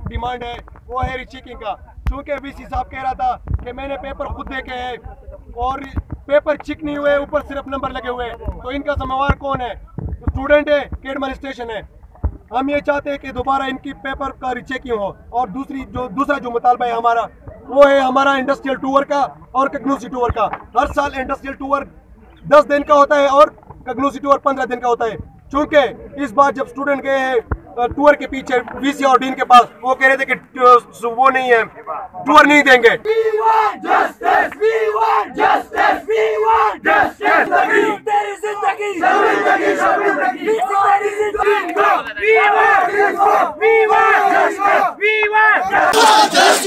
Demand है वो है रीचेकिंग का। चूंकि वीसी साहब कह रहा था कि मैंने पेपर खुद देखे हैं और पेपर चेक नहीं हुए, ऊपर सिर्फ नंबर लगे हुए, तो इनका जिम्मेवार कौन है? स्टूडेंट है कि एडमिनिस्ट्रेशन है? हम ये चाहते हैं कि दोबारा इनकी पेपर का रीचेकिंग हो। और दूसरा जो मुतालबा है हमारा, वो है हमारा इंडस्ट्रियल टूर का और कग्नूसी टूर का। हर साल इंडस्ट्रियल टूर 10 दिन का होता है और कग्नूसी टूर 15 दिन का होता है। चूंकि इस बार जब स्टूडेंट गए टूर के पीछे वीसी और डीन के पास, वो कह रहे थे कि वो नहीं है, टूर नहीं देंगे। We want justice!